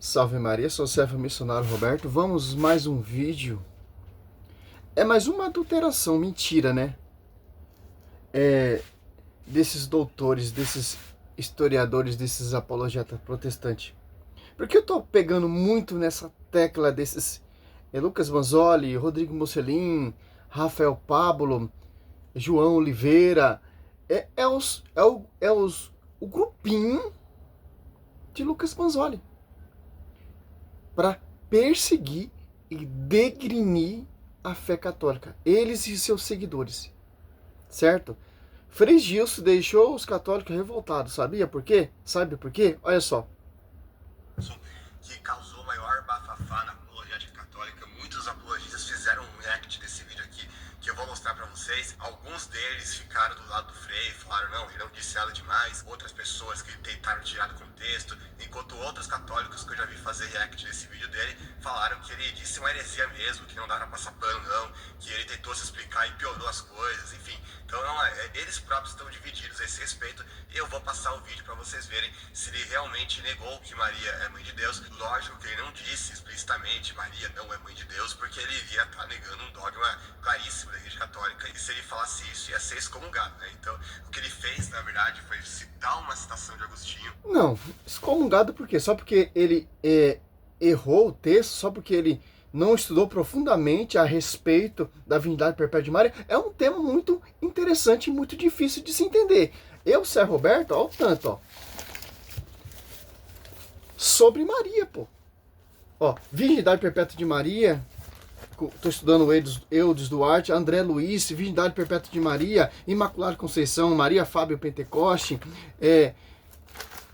Salve Maria, sou o servo missionário Roberto. Vamos mais um vídeo. É mais uma adulteração, mentira, né? Desses doutores, desses historiadores, desses apologetas protestantes. Porque eu tô pegando muito nessa tecla desses Lucas Manzoli, Rodrigo Mocelin, Rafael Pablo, João Oliveira. O grupinho de Lucas Manzoli para perseguir e degrinir a fé católica, eles e seus seguidores, certo? Frei Gilson deixou os católicos revoltados, sabia por quê? Sabe por quê? Olha só. Que causou maior bafafá na apologética católica. Muitos apologistas fizeram um react desse vídeo aqui, que eu vou mostrar pra vocês. Alguns deles ficaram do lado do Frei, falaram, não, ele não disse nada demais. Outras pessoas que tentaram tirar do contexto, enquanto outros católicos que eu já vi fazer react desse vídeo dele, falaram que ele disse uma heresia mesmo, que não dá pra passar pano não, que ele tentou se explicar e piorou as coisas, enfim. Então não, eles próprios estão divididos a esse respeito, e eu vou passar o vídeo para vocês verem se ele realmente negou que Maria é mãe de Deus. Lógico que ele não disse explicitamente Maria não é mãe de Deus, porque ele iria estar negando um dogma claríssimo da Igreja Católica, e se ele falasse isso ia ser excomungado, né? Então o que ele fez, na verdade, foi citar uma citação de Agostinho. Não, excomungado por quê? Só porque ele errou o texto, só porque ele não estudou profundamente a respeito da virgindade perpétua de Maria, é um tema muito interessante e muito difícil de se entender. Eu, Zé Roberto, ó, o tanto, ó. Sobre Maria, pô. Ó, virgindade perpétua de Maria, tô estudando Eudes Duarte, André Luiz, virgindade perpétua de Maria, Imaculada Conceição, Maria Fábio Pentecoste,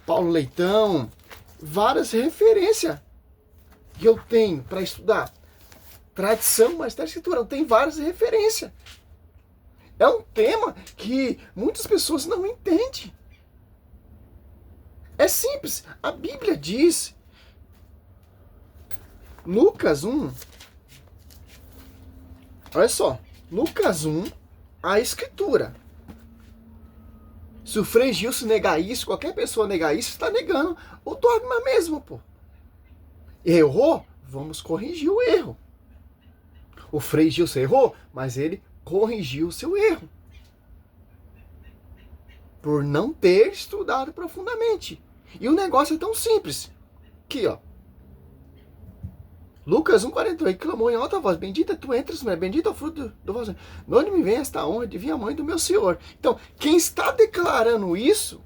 Paulo Leitão, várias referências que eu tenho para estudar. Tradição, mas da escritura, tem várias referências. É um tema que muitas pessoas não entendem. É simples. A Bíblia diz, Lucas 1, olha só, Lucas 1, a escritura. Se o Frei Gilson negar isso, qualquer pessoa negar isso, está negando o dogma mesmo, pô. Errou? Vamos corrigir o erro. O Frei Gilson errou, mas ele corrigiu o seu erro. Por não ter estudado profundamente. E o negócio é tão simples. Aqui, ó. Lucas 1,48, clamou em alta voz, bendita tu entras, mulher, bendito é o fruto do vosso. De onde me vem esta honra de vir a mãe do meu Senhor? Então, quem está declarando isso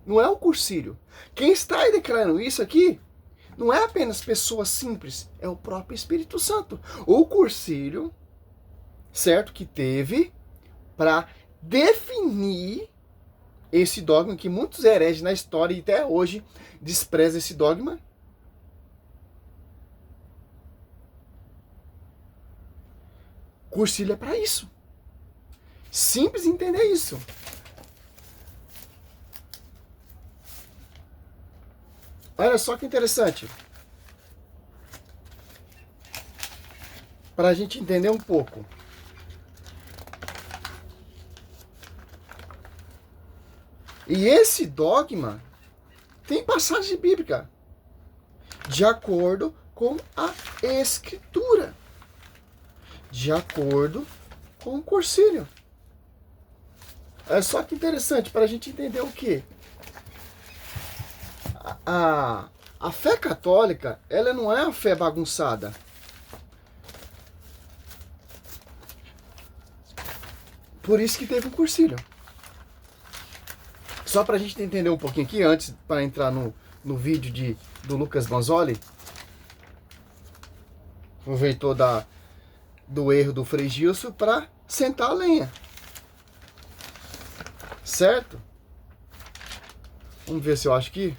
não é o Cursílio. Quem está declarando isso aqui não é apenas pessoas simples, é o próprio Espírito Santo. O Cursílio, certo, que teve para definir esse dogma que muitos hereges na história e até hoje desprezam esse dogma. Cursílio é para isso. Simples entender isso. Olha só que interessante. Para a gente entender um pouco. E esse dogma tem passagem bíblica de acordo com a escritura, de acordo com o Cursílio. É só que interessante para a gente entender o quê? A fé católica, ela não é a fé bagunçada. Por isso que teve um Cursílio. Só para a gente entender um pouquinho aqui, antes para entrar no vídeo do Lucas Manzoli, aproveitou do erro do Frei Gilson para sentar a lenha. Certo? Vamos ver se eu acho aqui.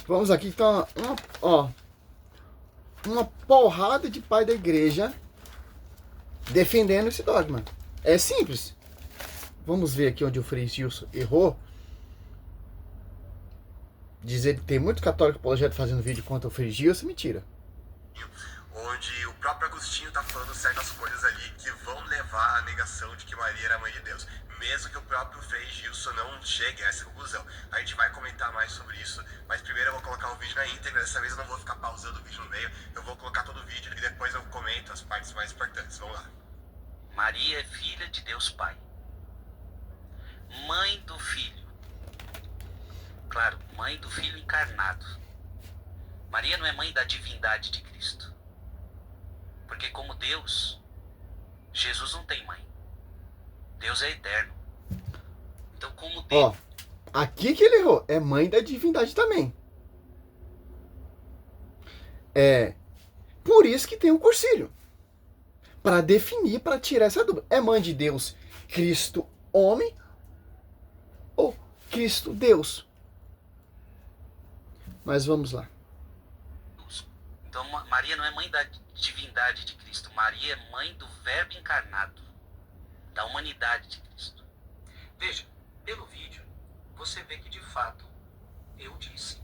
Vamos aqui, então, ó. uma porrada de pai da igreja defendendo esse dogma. É simples. Vamos ver aqui onde o Frei Gilson errou. Dizer que tem muito católico apologético fazendo vídeo contra o Frei Gilson, mentira. Onde o próprio Agostinho está falando certas coisas ali que vão levar à negação de que Maria era mãe de Deus, mesmo que o próprio Frei Gilson não chegue a essa conclusão. A gente vai comentar mais sobre isso, mas primeiro eu vou colocar o vídeo na íntegra. Dessa vez eu não vou ficar pausando o vídeo no meio, eu vou colocar todo o vídeo e depois eu comento as partes mais importantes. Vamos lá. Maria é filha de Deus Pai, mãe do Filho. Claro, mãe do Filho encarnado. Maria não é mãe da divindade de Cristo. Porque como Deus, Jesus não tem mãe. Deus é eterno. Então como Deus... Ó, aqui que ele errou. É mãe da divindade também. É por isso que tem o cursilho. Para definir, para tirar essa dúvida. É mãe de Deus, Cristo homem ou Cristo Deus? Mas vamos lá. Então Maria não é mãe da divindade de Cristo. Maria é mãe do Verbo encarnado, da humanidade de Cristo. Veja, pelo vídeo, você vê que de fato eu disse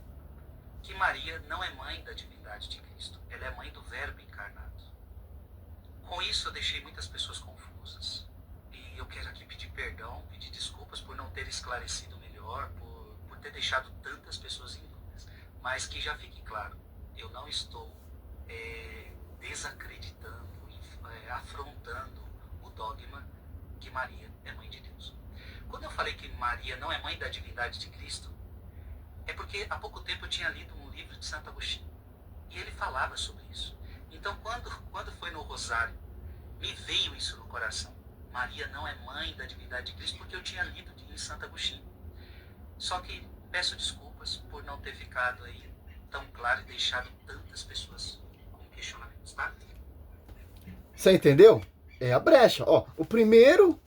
que Maria não é mãe da divindade de Cristo. Ela é mãe do Verbo encarnado. Com isso eu deixei muitas pessoas confusas. E eu quero aqui pedir perdão, pedir desculpas por não ter esclarecido melhor, por ter deixado tantas pessoas em dúvidas. Mas que já fique claro, eu não estou desacreditando, afrontando o dogma que Maria é mãe de Deus. Quando eu falei que Maria não é mãe da divindade de Cristo, é porque há pouco tempo eu tinha lido um livro de Santo Agostinho e ele falava sobre isso. Então quando foi no Rosário, me veio isso no coração. Maria não é mãe da divindade de Cristo porque eu tinha lido em Santo Agostinho. Só que peço desculpas por não ter ficado aí tão claro e deixado tantas pessoas com questionamentos, tá? Você entendeu? É a brecha. Primeiro,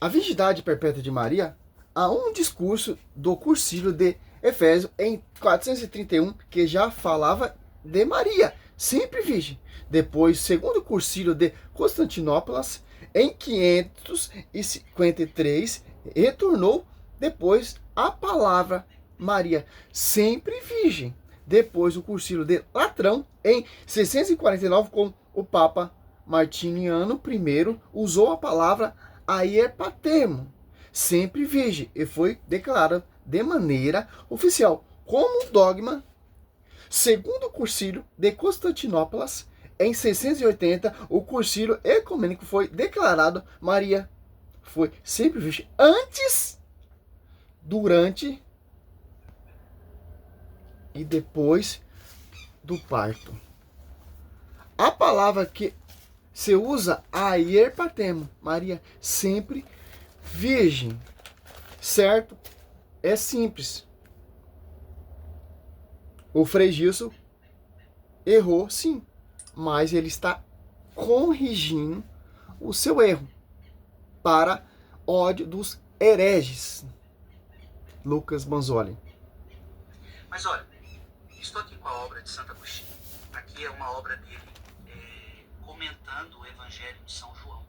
a virgindade perpétua de Maria, há um discurso do Cursilho de Efésios em 431 que já falava de Maria, sempre virgem. Depois, segundo Cursilho de Constantinopla, em 553, retornou depois a palavra Maria, sempre virgem. Depois o Cursilho de Latrão, em 649, com o Papa Martiniano I, usou a palavra aierpatermo, sempre virgem, e foi declarado de maneira oficial como um dogma. Segundo o Cursilho de Constantinopla, em 680, o Cursilho Ecumênico foi declarado Maria foi sempre virgem antes, durante e depois do parto. A palavra que se usa, aierpatermo, Maria sempre virgem, certo? É simples. O Frei Gilson errou, sim, mas ele está corrigindo o seu erro para ódio dos hereges. Lucas Manzoli. Mas olha, estou aqui com a obra de Santo Agostinho. Aqui é uma obra dele comentando o Evangelho de São João.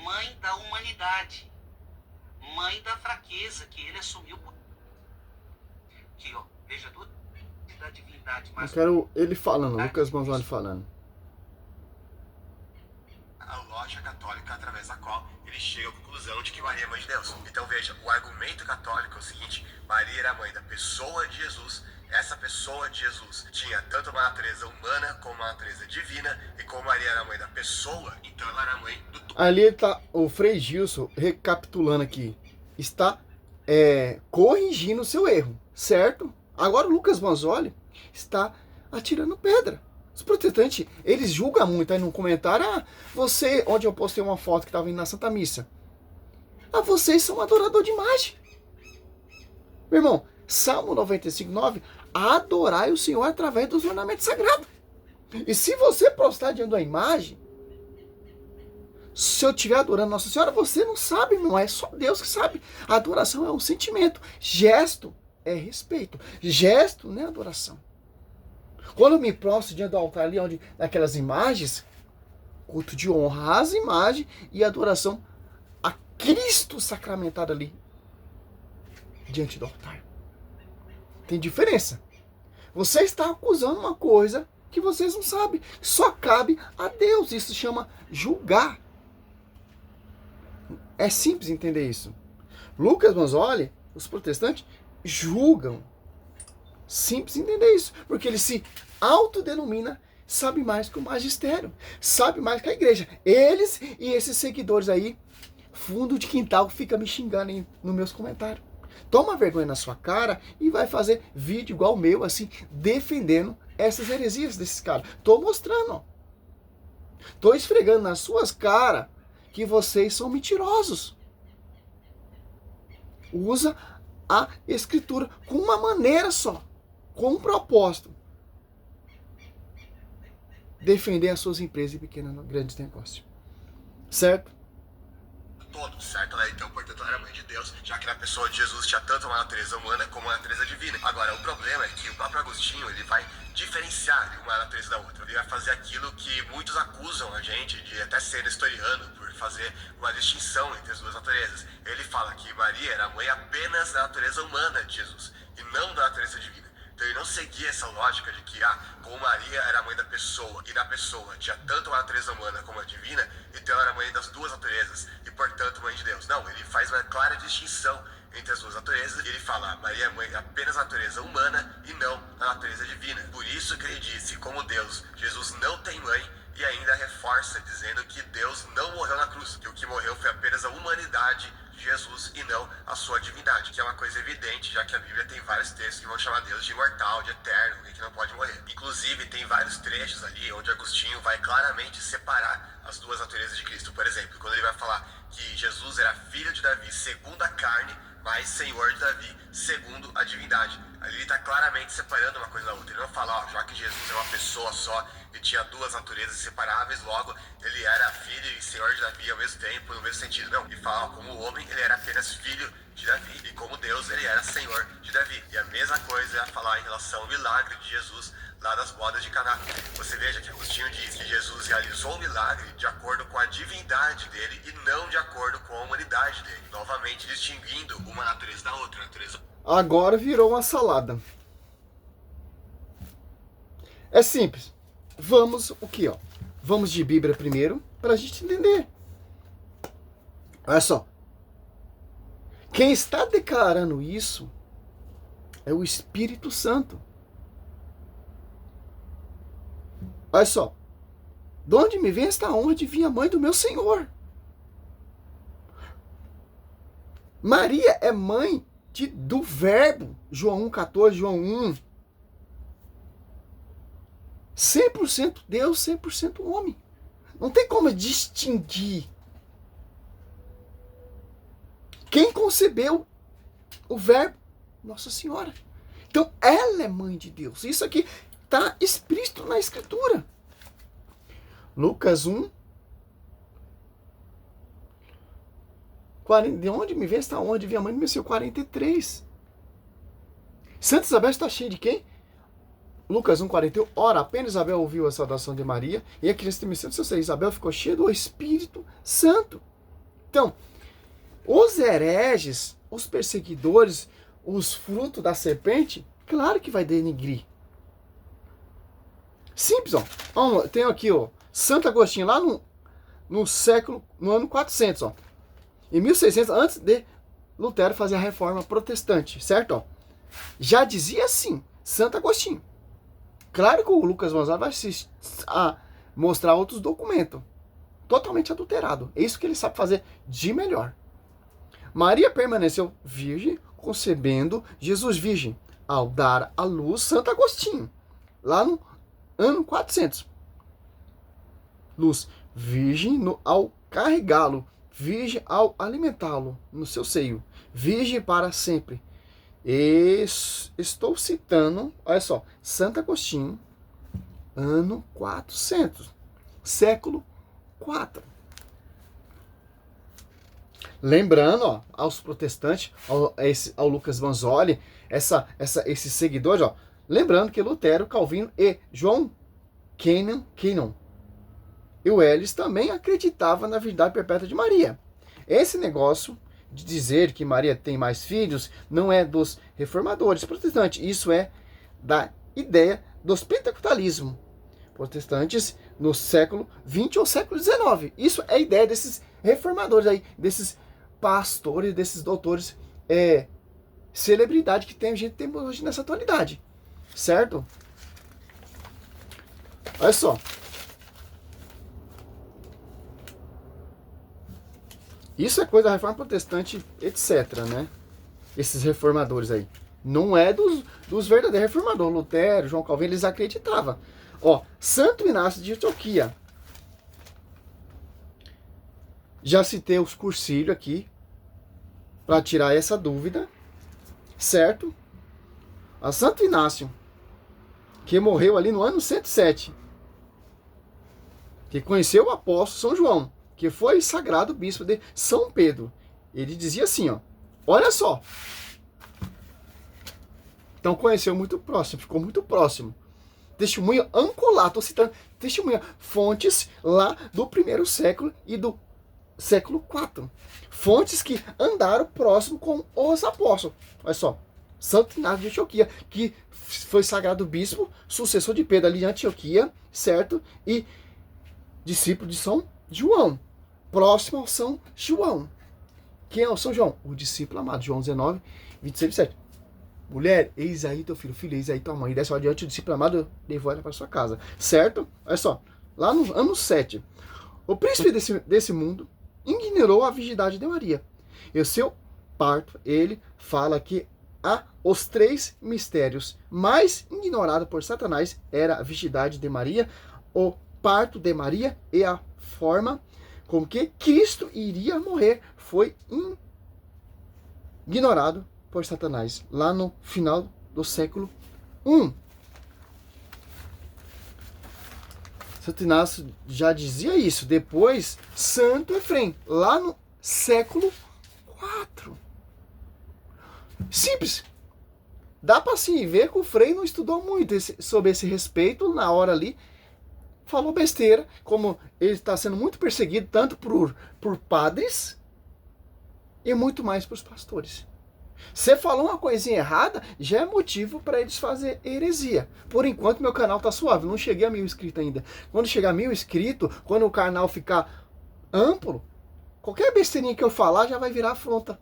Mãe da humanidade, mãe da fraqueza que ele assumiu. Aqui, ó, veja tudo da divindade. Eu quero ele falando, Lucas Manzoli falando. A lógica católica através da qual ele chega à conclusão de que Maria é mãe de Deus. Então veja, o argumento católico é o seguinte: Maria era mãe da pessoa de Jesus. Essa pessoa de Jesus tinha tanto uma natureza humana como uma natureza divina, e como Maria era mãe da pessoa, então ela era mãe do tudo. Ali está o Frei Gilson recapitulando aqui, está corrigindo o seu erro, certo? Agora o Lucas Manzoli está atirando pedra. Os protestantes, eles julgam muito aí no comentário. Você, onde eu postei uma foto que estava indo na Santa Missa. Vocês são adorador de imagem. Meu irmão, Salmo 95:9, adorai o Senhor através dos ornamentos sagrados. E se você prostrar diante da imagem, se eu estiver adorando Nossa Senhora, você não sabe, não é só Deus que sabe. A adoração é um sentimento. Gesto é respeito. Gesto não é adoração. Quando eu me prostro diante do altar ali, onde naquelas imagens, culto de honra às imagens e adoração a Cristo sacramentado ali, diante do altar. Tem diferença. Você está acusando uma coisa que vocês não sabem. Só cabe a Deus. Isso se chama julgar. É simples entender isso. Lucas Manzoli, os protestantes, julgam. Simples entender isso. Porque ele se autodenomina, sabe mais que o magistério. Sabe mais que a igreja. Eles e esses seguidores aí, fundo de quintal, fica me xingando aí nos meus comentários. Toma vergonha na sua cara e vai fazer vídeo igual o meu, assim, defendendo essas heresias desses caras. Tô mostrando, ó. Tô esfregando nas suas caras que vocês são mentirosos. Usa a escritura com uma maneira só, com um propósito. Defender as suas empresas e pequenos e grandes negócios. Certo? Todo, certo? Então, portanto, ela era mãe de Deus, já que na pessoa de Jesus tinha tanto uma natureza humana como uma natureza divina. Agora, o problema é que o próprio Agostinho, ele vai diferenciar uma natureza da outra. Ele vai fazer aquilo que muitos acusam a gente de até ser nestoriano, por fazer uma distinção entre as duas naturezas. Ele fala que Maria era mãe apenas da natureza humana de Jesus, e não da natureza divina. Então ele não seguia essa lógica de que, como Maria era a mãe da pessoa, e da pessoa tinha tanto a natureza humana como a divina, então ela era mãe das duas naturezas, e portanto mãe de Deus. Não, ele faz uma clara distinção entre as duas naturezas, e ele fala, Maria é mãe apenas da natureza humana e não da natureza divina. Por isso que ele disse, como Deus, Jesus não tem mãe, e ainda reforça, dizendo que Deus não morreu na cruz, que o que morreu foi apenas a humanidade de Jesus e não a sua divindade, que é uma coisa evidente, já que a Bíblia tem vários textos que vão chamar Deus de imortal, de eterno, e que não pode morrer. Inclusive, tem vários trechos ali onde Agostinho vai claramente separar as duas naturezas de Cristo. Por exemplo, quando ele vai falar que Jesus era filho de Davi segundo a carne, mas Senhor de Davi segundo a divindade. Ali ele está claramente separando uma coisa da outra. Ele não fala, já que Jesus é uma pessoa só e tinha duas naturezas inseparáveis, logo ele era filho e Senhor de Davi ao mesmo tempo, no mesmo sentido. Não, ele fala, como homem ele era apenas filho de Davi, e como Deus ele era Senhor de Davi. E a mesma coisa ele vai falar em relação ao milagre de Jesus lá das bodas de Caná. Você veja que Agostinho diz que Jesus realizou o milagre de acordo com a divindade dele e não de acordo com a humanidade dele, novamente distinguindo uma natureza da outra. Agora virou uma salada. É simples. Vamos o que, ó? Vamos de Bíblia primeiro para a gente entender. Olha só. Quem está declarando isso é o Espírito Santo. Olha só. De onde me vem esta honra de vir a mãe do meu Senhor? Maria é mãe do Verbo. João 1,14, João 1. 100% Deus, 100% homem. Não tem como distinguir. Quem concebeu o Verbo? Nossa Senhora. Então, ela é mãe de Deus. Isso aqui está explícito na Escritura. Lucas 1. De onde me vem esta onde vem a mãe do meu Senhor? 43. Santa Isabel está cheia de quem? Lucas 1,41. Ora, apenas Isabel ouviu a saudação de Maria, e a criança tem seu seio. Isabel ficou cheia do Espírito Santo. Então, os hereges, os perseguidores, os frutos da serpente, claro que vai denigrir. Simples, ó. Tem aqui, ó, Santo Agostinho, lá no ano 400, ó. Em 1600, antes de Lutero fazer a reforma protestante, certo? Ó, já dizia assim, Santo Agostinho. Claro que o Lucas Manzoli vai mostrar outros documentos, totalmente adulterados. É isso que ele sabe fazer de melhor. Maria permaneceu virgem, concebendo Jesus virgem, ao dar à luz Santo Agostinho, lá no ano 400. Luz virgem ao carregá-lo, virgem ao alimentá-lo no seu seio, virgem para sempre. Estou citando, olha só, Santo Agostinho, ano 400, século 4. Lembrando, ó, aos protestantes, ao Lucas Manzoli, esses seguidores, ó, Lembrando que Lutero, Calvino e João Calvin e o Welles também acreditavam na virgindade perpétua de Maria. Esse negócio de dizer que Maria tem mais filhos não é dos reformadores protestantes, isso é da ideia dos pentecostalismo protestantes no século XX ou século XIX. Isso é a ideia desses reformadores aí, desses pastores, desses doutores, celebridade que tem, a gente tem hoje nessa atualidade. Certo? Olha só. Isso é coisa da reforma protestante, etc, né? Esses reformadores aí. Não é dos verdadeiros reformadores. Lutero, João Calvino, eles acreditavam. Ó, Santo Inácio de Antioquia. Já citei os cursilhos aqui para tirar essa dúvida, certo? A Santo Inácio, que morreu ali no ano 107, que conheceu o apóstolo São João, que foi sagrado bispo de São Pedro. Ele dizia assim, ó, olha só. Então conheceu muito próximo, ficou muito próximo. Testemunha Ancolar, estou citando testemunha, fontes lá do primeiro século e do século IV. Fontes que andaram próximo com os apóstolos. Olha só, Santo Inácio de Antioquia, que foi sagrado bispo, sucessor de Pedro ali de Antioquia, certo? E discípulo de São João, próximo ao São João. Quem é o São João? O discípulo amado, João 19, 26, 27. Mulher, eis aí teu filho, filho, eis aí tua mãe. Desce adiante o discípulo amado, levou ela para sua casa. Certo? Olha só, lá no ano 7, o príncipe desse mundo ignorou a virgindade de Maria. E o seu parto, ele fala que os 3 mistérios mais ignorados por Satanás era a virgindade de Maria, o parto de Maria e a forma com que Cristo iria morrer foi ignorado por Satanás, lá no final do século I. Santo Inácio já dizia isso. Depois, Santo Efrem, lá no século IV. Simples. Dá para se ver que o Frei não estudou muito sobre esse respeito na hora ali. Falou besteira, como ele está sendo muito perseguido, tanto por padres e muito mais por pastores. Você falou uma coisinha errada, já é motivo para eles fazer heresia. Por enquanto, meu canal tá suave, não cheguei a 1000 inscritos ainda. Quando chegar a 1000 inscritos, quando o canal ficar amplo, qualquer besteirinha que eu falar já vai virar afronta.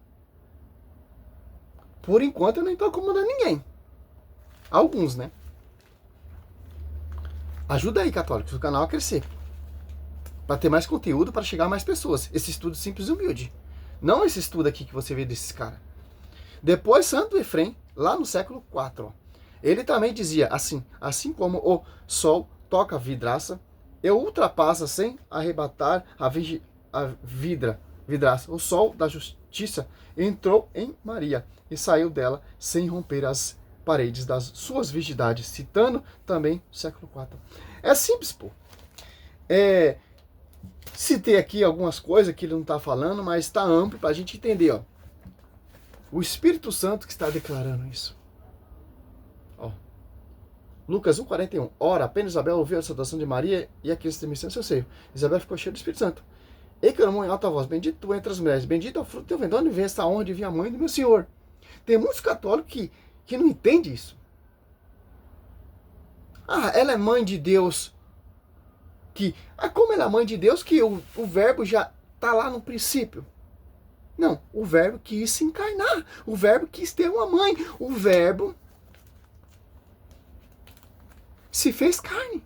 Por enquanto, eu nem tô incomodando ninguém. Alguns, né? Ajuda aí, católicos, o canal a crescer. Para ter mais conteúdo, para chegar a mais pessoas. Esse estudo simples e humilde. Não esse estudo aqui que você vê desses caras. Depois, Santo Efrem, lá no século IV, ó, ele também dizia assim como o sol toca a vidraça e ultrapassa sem arrebatar a vidraça. O sol da justiça entrou em Maria e saiu dela sem romper as paredes das suas virgindades, citando também o século IV. É simples, pô. Citei aqui algumas coisas que ele não está falando, mas está amplo para a gente entender, ó. O Espírito Santo que está declarando isso. Ó. Lucas 1,41. Ora, apenas Isabel ouviu a saudação de Maria e aquele estremeceu em seu seio. Isabel ficou cheia do Espírito Santo. E clamou em alta voz: bendito tu entre as mulheres, bendito é o fruto do teu ventre, onde vem esta honra de vir a mãe do meu Senhor. Tem muitos católicos que não entendem isso. Ela é mãe de Deus. Como ela é mãe de Deus, que o verbo já está lá no princípio. Não, o verbo quis se encarnar, o verbo quis ter uma mãe, o verbo se fez carne.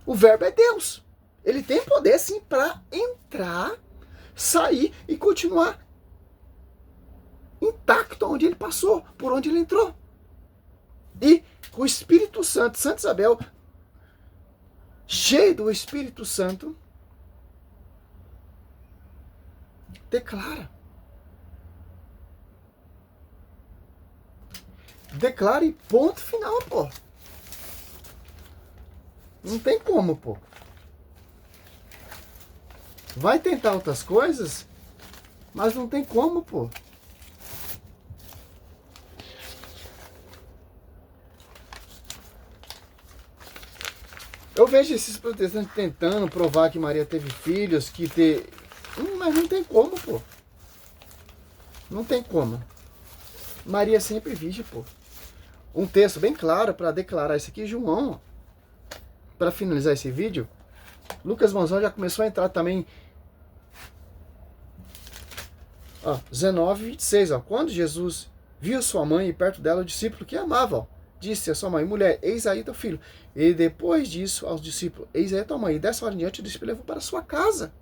O verbo é Deus. Ele tem poder sim para entrar, sair e continuar intacto onde ele passou, por onde ele entrou. E o Espírito Santo, Santa Isabel, cheio do Espírito Santo, declara. Declara e ponto final, pô. Não tem como, pô. Vai tentar outras coisas, mas não tem como, pô. Eu vejo esses protestantes tentando provar que Maria teve filhos, mas não tem como, pô. Não tem como. Maria sempre virgem, pô. Um texto bem claro para declarar isso aqui, João. Para finalizar esse vídeo, Lucas Manzão já começou a entrar também. Ó, 19, 26, ó. Quando Jesus viu sua mãe e perto dela o discípulo que amava, ó, disse a sua mãe: mulher, eis aí teu filho. E depois disso aos discípulos: eis aí tua mãe. E dessa hora em diante o discípulo levou para sua casa.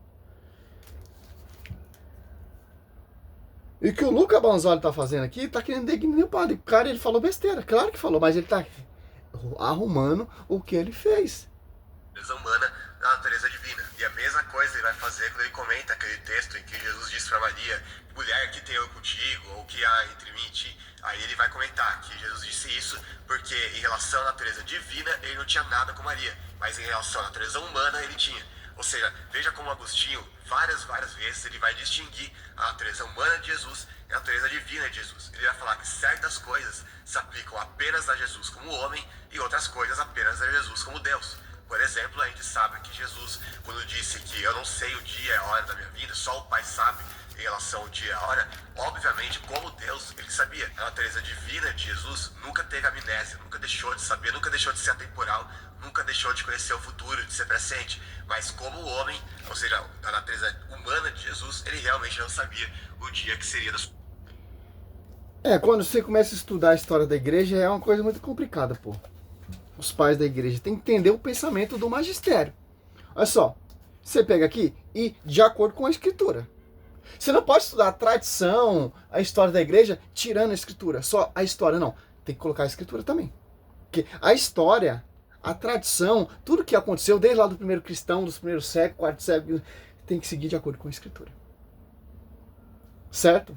E o que o Lucas Banzoli tá fazendo aqui, tá querendo degradar o padre. O cara, ele falou besteira, claro que falou, mas ele tá arrumando o que ele fez. Natureza humana na natureza divina. E a mesma coisa ele vai fazer quando ele comenta aquele texto em que Jesus disse para Maria: mulher, que tenho eu contigo, ou que há entre mim e ti. Aí ele vai comentar que Jesus disse isso porque em relação à natureza divina ele não tinha nada com Maria, mas em relação à natureza humana ele tinha. Ou seja, veja como Agostinho, várias vezes, ele vai distinguir a natureza humana de Jesus e a natureza divina de Jesus. Ele vai falar que certas coisas se aplicam apenas a Jesus como homem e outras coisas apenas a Jesus como Deus. Por exemplo, a gente sabe que Jesus, quando disse que eu não sei o dia e a hora da minha vida, só o Pai sabe em relação ao dia e a hora, obviamente, como Deus, ele sabia. A natureza divina de Jesus nunca teve amnésia, nunca deixou de saber, nunca deixou de ser atemporal, nunca deixou de conhecer o futuro, de ser presente. Mas como homem, ou seja, a natureza humana de Jesus, ele realmente não sabia o dia que seria da sua... Quando você começa a estudar a história da igreja, é uma coisa muito complicada, pô. Os pais da igreja têm que entender o pensamento do magistério. Olha só, você pega aqui e de acordo com a escritura. Você não pode estudar a tradição, a história da igreja, tirando a escritura. Só a história, não. Tem que colocar a escritura também. Porque a história, a tradição, tudo que aconteceu desde lá do primeiro cristão, dos primeiros séculos, quarto século, tem que seguir de acordo com a escritura. Certo?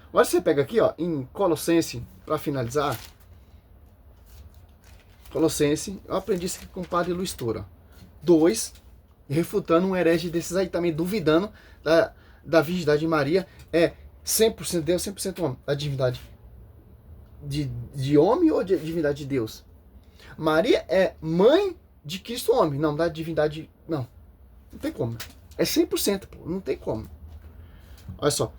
Agora você pega aqui, ó, em Colossenses, para finalizar. Colossenses, eu aprendi isso aqui com o padre Luiz Toura. 2, refutando um herege desses aí também, duvidando da virgindade de Maria. É 100% Deus, 100% homem. A divindade de homem ou de divindade de Deus? Maria é mãe de Cristo homem, não da divindade. Não tem como. É 100%, pô, não tem como. Olha só.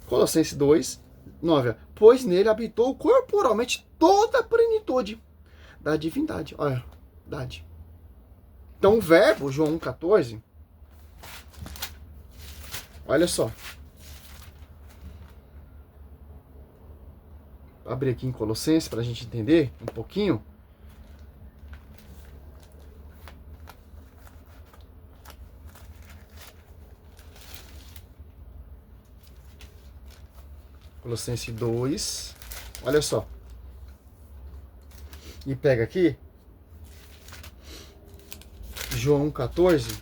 Colossenses 2, 9. Pois nele habitou corporalmente toda a plenitude da divindade. Olha, verdade. Então o verbo, João 1,14. Olha só. Vou abrir aqui em Colossenses para a gente entender um pouquinho. Colossenses 2. Olha só. E pega aqui. João 1,14.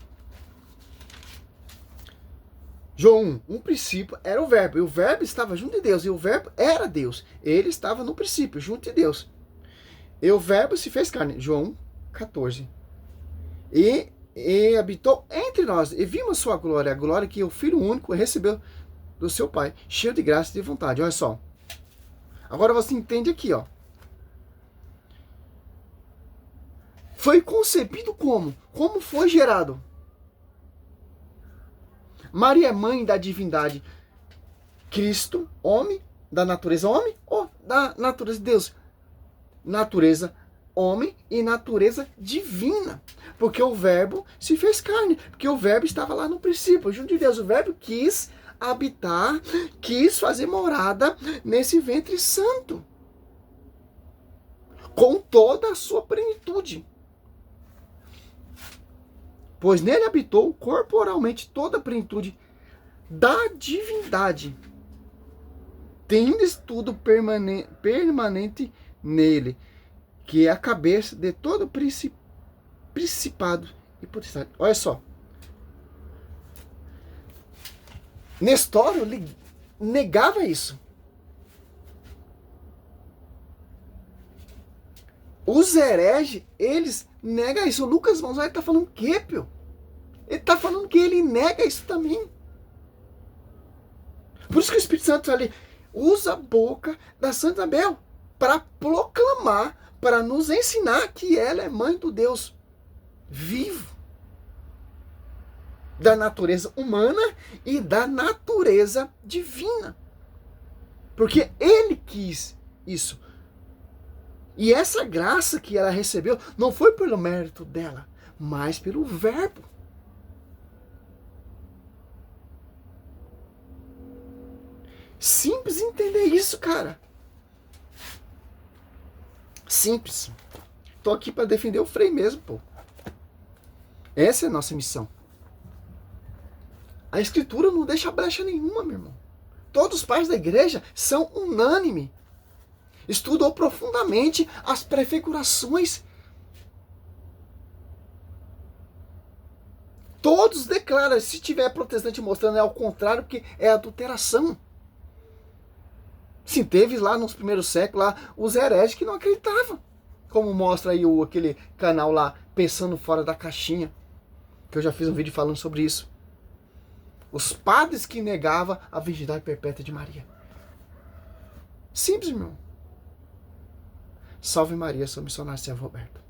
João 1, um princípio era o verbo. E o verbo estava junto de Deus. E o verbo era Deus. Ele estava no princípio, junto de Deus. E o verbo se fez carne. João 14. E habitou entre nós. E vimos sua glória. A glória que o Filho único recebeu do seu Pai. Cheio de graça e de vontade. Olha só. Agora você entende aqui, ó. Foi concebido como? Como foi gerado? Maria é mãe da divindade. Cristo, homem, da natureza homem ou da natureza de Deus? Natureza homem e natureza divina. Porque o verbo se fez carne. Porque o verbo estava lá no princípio, junto de Deus. O verbo quis habitar, quis fazer morada nesse ventre santo. Com toda a sua plenitude. Pois nele habitou corporalmente toda a plenitude da divindade, tendo tudo permanente nele, que é a cabeça de todo principado e potestade. Olha só. Nestório negava isso. Os hereges, eles negam isso. O Lucas Manzoni está falando o quê, pio? Ele está falando que ele nega isso também. Por isso que o Espírito Santo ali usa a boca da Santa Isabel para proclamar, para nos ensinar que ela é mãe do Deus vivo, da natureza humana e da natureza divina. Porque ele quis isso. E essa graça que ela recebeu não foi pelo mérito dela, mas pelo Verbo. Simples entender isso, cara. Simples. Tô aqui para defender o Frei mesmo, pô. Essa é a nossa missão. A Escritura não deixa brecha nenhuma, meu irmão. Todos os pais da igreja são unânimes. Estudou profundamente as prefigurações. Todos declaram, se tiver protestante mostrando é ao contrário, porque é adulteração. Sim, teve lá nos primeiros séculos lá, os hereges que não acreditavam. Como mostra aí aquele canal lá, Pensando Fora da Caixinha. Que eu já fiz um vídeo falando sobre isso. Os padres que negavam a virgindade perpétua de Maria. Simples, irmão. Salve Maria, sou missionário Servo Roberto.